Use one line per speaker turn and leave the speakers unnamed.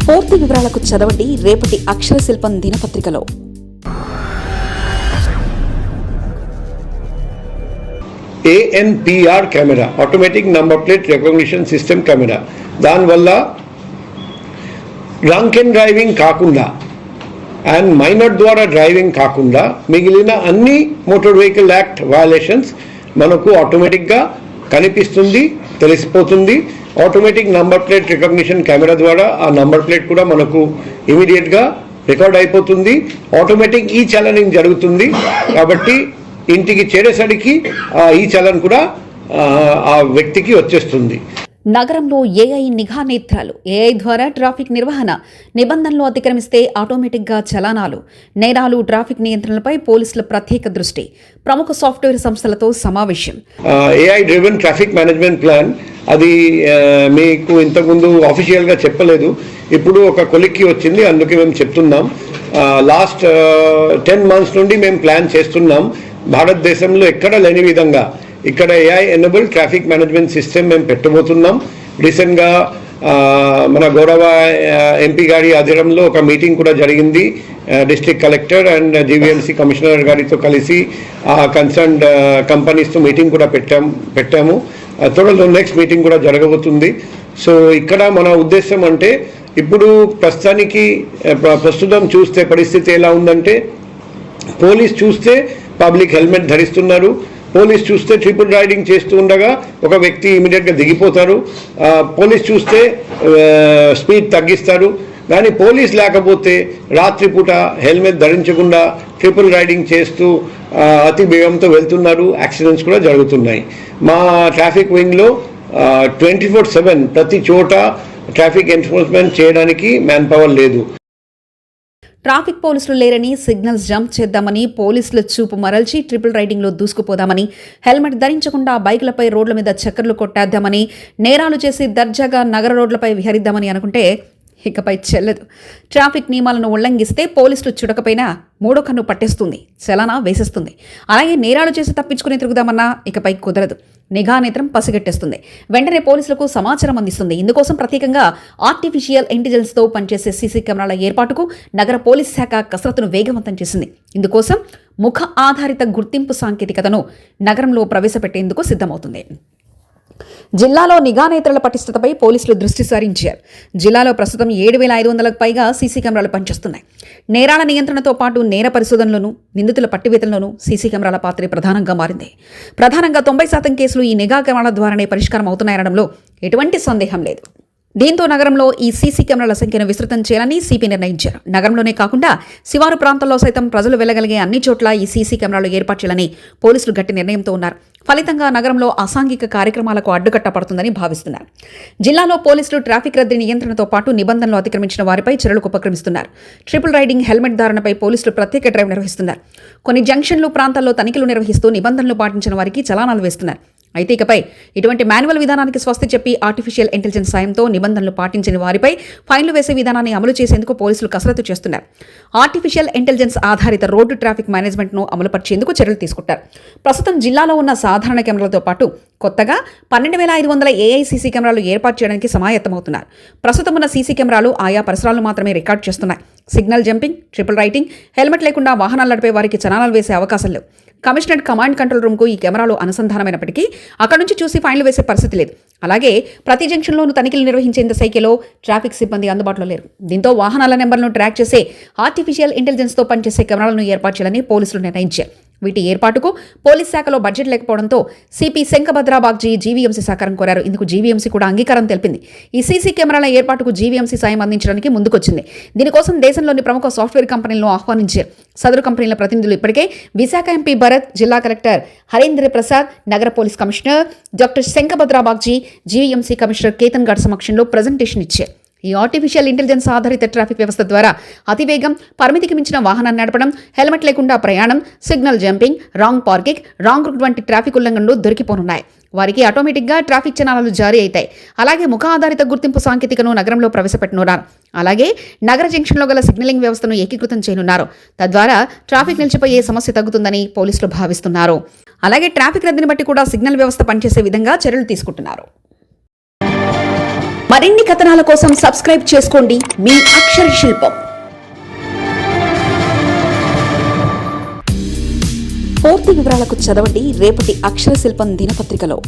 పూర్తి వివరాలకు చదవండి రేపటి అక్షర శిల్పం దినపత్రికలో.
ANPR camera, automatic number plate recognition system camera. దానివల్ల డ్రంక్ అండ్ డ్రైవింగ్ కాకుండా అండ్ మైనర్ ద్వారా డ్రైవింగ్ కాకుండా మిగిలిన అన్ని మోటార్ వెహికల్ యాక్ట్ వయలేషన్స్ మనకు ఆటోమేటిక్గా కనిపిస్తుంది, తెలిసిపోతుంది. Automatic number plate recognition camera ద్వారా ఆ నంబర్ ప్లేట్ కూడా మనకు ఇమీడియట్గా రికార్డ్ అయిపోతుంది. ఆటోమేటిక్ ఈ చలనింగ్ జరుగుతుంది కాబట్టి ఇంటికి చేరేసరికి ఈ చలన్ కూడా ఆ వ్యక్తికి వచ్చేస్తుంది.
నగరంలో ఏఐ నిఘా నేత్రాలు. ఏఐ ద్వారా ట్రాఫిక్ నిర్వహణ. నిబంధనలు అతిక్రమిస్తే ఆటోమేటిక్గా చలానాలు. నేరాలు, ట్రాఫిక్ నియంత్రణలపై పోలీసుల ప్రత్యేక దృష్టి. ప్రముఖ సాఫ్ట్వేర్ సంస్థలతో సమావేశం.
AI driven traffic management plan అది మీకు ఇంతకుముందు ఆఫీషియల్గా చెప్పలేదు, ఇప్పుడు ఒక కొలిక్కి వచ్చింది, అందుకే మేము చెప్తున్నాం. లాస్ట్ 10 months నుండి మేము ప్లాన్ చేస్తున్నాం. భారతదేశంలో ఎక్కడ లేని విధంగా ఇక్కడ AI enable traffic management system మేము పెట్టబోతున్నాం. రీసెంట్గా మన గౌరవ ఎంపీ గారి ఆధ్వర్యంలో ఒక మీటింగ్ కూడా జరిగింది. District collector and GVMC commissioner గారితో కలిసి ఆ కన్సర్న్డ్ కంపెనీస్తో మీటింగ్ కూడా పెట్టాము. త్వరలో నెక్స్ట్ మీటింగ్ కూడా జరగబోతుంది. సో ఇక్కడ మన ఉద్దేశం అంటే ఇప్పుడు ప్రస్తుతం చూస్తే పరిస్థితి ఎలా ఉందంటే, పోలీస్ చూస్తే పబ్లిక్ హెల్మెట్ ధరిస్తున్నారు, పోలీస్ చూస్తే ట్రిపుల్ రైడింగ్ చేస్తూ ఉండగా ఒక వ్యక్తి ఇమీడియట్గా దిగిపోతారు, పోలీస్ చూస్తే స్పీడ్ తగ్గిస్తారు. కానీ పోలీస్ లేకపోతే రాత్రిపూట హెల్మెట్ ధరించకుండా ట్రిపుల్ రైడింగ్ చేస్తూ అతి వేగంతో వెళ్తున్నారు, యాక్సిడెంట్స్ కూడా జరుగుతున్నాయి. మా ట్రాఫిక్ వింగ్లో 24/7 ప్రతి చోట ట్రాఫిక్ ఎన్ఫోర్స్మెంట్ చేయడానికి మ్యాన్ పవర్ లేదు.
ట్రాఫిక్ పోలీసులు లేరని, సిగ్నల్స్ జంప్ చేద్దామని, పోలీసుల చూపు మరల్చి ట్రిపుల్ రైడింగ్లో దూసుకుపోదామని, హెల్మెట్ ధరించకుండా బైకులపై రోడ్ల మీద చక్కర్లు కొట్టేద్దామని, నేరాలు చేసి దర్జాగా నగర రోడ్లపై విహరిద్దామని అనుకుంటే ఇకపై చెల్లదు. ట్రాఫిక్ నియమాలను ఉల్లంఘిస్తే పోలీసులు చుడకపోయినా మూడో కన్ను పట్టేస్తుంది, చలానా వేసేస్తుంది. అలాగే నేరాలు చేసి తప్పించుకుని తిరుగుదామన్నా ఇకపై కుదరదు. నిఘా నేత్రం పసిగట్టేస్తుంది, వెంటనే పోలీసులకు సమాచారం అందిస్తుంది. ఇందుకోసం ప్రత్యేకంగా ఆర్టిఫిషియల్ ఇంటెలిజెన్స్తో పనిచేసే సీసీ కెమెరాల ఏర్పాటుకు నగర పోలీస్ శాఖ కసరత్తును వేగవంతం చేసింది. ఇందుకోసం ముఖ ఆధారిత గుర్తింపు సాంకేతికతను నగరంలో ప్రవేశపెట్టేందుకు సిద్ధమవుతుంది. జిల్లాలో నిఘా నేత్రాల పటిష్టతపై పోలీసులు దృష్టి సారించారు. జిల్లాలో ప్రస్తుతం 7,500కు పైగా సీసీ కెమెరాలు పనిచేస్తున్నాయి. నేరాల నియంత్రణతో పాటు నేర పరిశోధనలోనూ, నిందితుల పట్టివేతల్లోనూ సీసీ కెమెరాల పాత్ర ప్రధానంగా మారింది. ప్రధానంగా 90% కేసులు ఈ నిఘా కెమెరాల ద్వారానే పరిష్కారం అవుతున్నాయనడంలో ఎటువంటి సందేహం లేదు. దీంతో నగరంలో ఈ సీసీ కెమెరాల సంఖ్యను విస్తృతం చేయాలని సిపి నిర్ణయించారు. నగరంలోనే కాకుండా శివారు ప్రాంతాల్లో సైతం ప్రజలు వెళ్లగలిగే అన్ని చోట్ల ఈ సీసీ కెమెరాలు ఏర్పాటు చేయాలని పోలీసులు గట్టి నిర్ణయంతో ఉన్నారు. ఫలితంగా నగరంలో అసాంఘిక కార్యక్రమాలకు అడ్డుకట్ట పడుతుందని భావిస్తున్నారు. జిల్లాలో పోలీసులు ట్రాఫిక్ రద్దీ నియంత్రణతో పాటు నిబంధనలు అతిక్రమించిన వారిపై చర్యలకు ఉపక్రమిస్తున్నారు. ట్రిపుల్ రైడింగ్, హెల్మెట్ ధారణపై పోలీసులు ప్రత్యేక డ్రైవ్ నిర్వహిస్తున్నారు. కొన్ని జంక్షన్లు, ప్రాంతాల్లో తనిఖీలు నిర్వహిస్తూ నిబంధనలు పాటించిన వారికి చలానాలు వేస్తున్నారు. అయితే ఇకపై ఇటువంటి మాన్యువల్ విధానానికి స్వస్తి చెప్పి ఆర్టిఫిషియల్ ఇంటెలిజెన్స్ సాయంతో నిబంధనలు పాటించని వారిపై ఫైన్లు వేసే విధానాన్ని అమలు చేసేందుకు పోలీసులు కసరత్తు చేస్తున్నారు. ఆర్టిఫిషియల్ ఇంటెలిజెన్స్ ఆధారిత రోడ్డు ట్రాఫిక్ మేనేజ్మెంట్ను అమలుపరిచేందుకు చర్యలు తీసుకుంటారు. ప్రస్తుతం జిల్లాలో ఉన్న సాధారణ కెమెరాలతో పాటు కొత్తగా 12,500 ఏఐ సీసీ కెమెరాలు ఏర్పాటు చేయడానికి సమాయత్తమవుతున్నారు. ప్రస్తుతం ఉన్న సీసీ కెమెరాలు ఆయా పరిసరాలను మాత్రమే రికార్డు చేస్తున్నాయి. Signal jumping, triple riding, helmet లేకుండా వాహనాలు నడిపే వారికి చలానాలు వేసే అవకాశం లేవు. కమిషనరేట్ కమాండ్ కంట్రోల్ రూమ్కు ఈ కెమెరాలు అనుసంధానమైనప్పటికీ అక్కడి నుంచి చూసి ఫైన్లు వేసే పరిస్థితి లేదు. అలాగే ప్రతి జంక్షన్లోనూ తనిఖీలు నిర్వహించేంత సైకిలో ట్రాఫిక్ సిబ్బంది అందుబాటులో లేరు. దీంతో వాహనాల నెంబర్లను ట్రాక్ చేసే ఆర్టిఫిషియల్ ఇంటెలిజెన్స్తో పనిచేసే కెమెరాలను ఏర్పాటు చేయాలని పోలీసులు నిర్ణయించారు. వీటి ఏర్పాటుకు పోలీస్ శాఖలో బడ్జెట్ లేకపోవడంతో సిపి శంఖభద్ర బాగ్జీ జీవీఎంసీ సహకారం కోరారు. ఇందుకు జీవీఎంసీ కూడా అంగీకారం తెలిపింది. ఈ సీసీ కెమెరాల ఏర్పాటుకు జీవీఎంసీ సాయం అందించడానికి ముందుకొచ్చింది. దీనికోసం దేశంలోని ప్రముఖ సాఫ్ట్వేర్ కంపెనీలను ఆహ్వానించారు. సదరు కంపెనీల ప్రతినిధులు ఇప్పటికే విశాఖ ఎంపీ భరత్, జిల్లా కలెక్టర్ హరీంద్ర ప్రసాద్, నగర police commissioner doctor Shankhabhadra Bagchi, GVMC commissioner Ketan garh సమక్షంలో ప్రజెంటేషన్ ఇచ్చారు. ఈ ఆర్టిఫిషియల్ ఇంటెలిజెన్స్ ఆధారిత ట్రాఫిక్ వ్యవస్థ ద్వారా అతివేగం, పరిమితికి మించిన వాహనాన్ని నడపడం, హెల్మెట్ లేకుండా ప్రయాణం, signal jumping, wrong parking, wrong route వంటి ట్రాఫిక్ ఉల్లంఘనలు దొరికిపోనున్నాయి. వారికి ఆటోమేటిక్గా ట్రాఫిక్ చలానాలు జారీ అవుతాయి. అలాగే ముఖ ఆధారిత గుర్తింపు సాంకేతికను నగరంలో ప్రవేశపెట్టనున్నారు. అలాగే నగర జంక్షన్లో గల సిగ్నలింగ్ వ్యవస్థను ఏకీకృతం చేయనున్నారు. తద్వారా ట్రాఫిక్ నిలిచిపోయే సమస్య తగ్గుతుందని పోలీసులు భావిస్తున్నారు. అలాగే ట్రాఫిక్ రద్దీని బట్టి కూడా సిగ్నల్ వ్యవస్థ పనిచేసే విధంగా చర్యలు తీసుకుంటున్నారు. మరిన్ని కథనాల కోసం సబ్స్క్రైబ్ చేసుకోండి మీ అక్షర శిల్పం. పూర్తి వివరాలకు చదవండి రేపటి అక్షర శిల్పం దినపత్రికలో.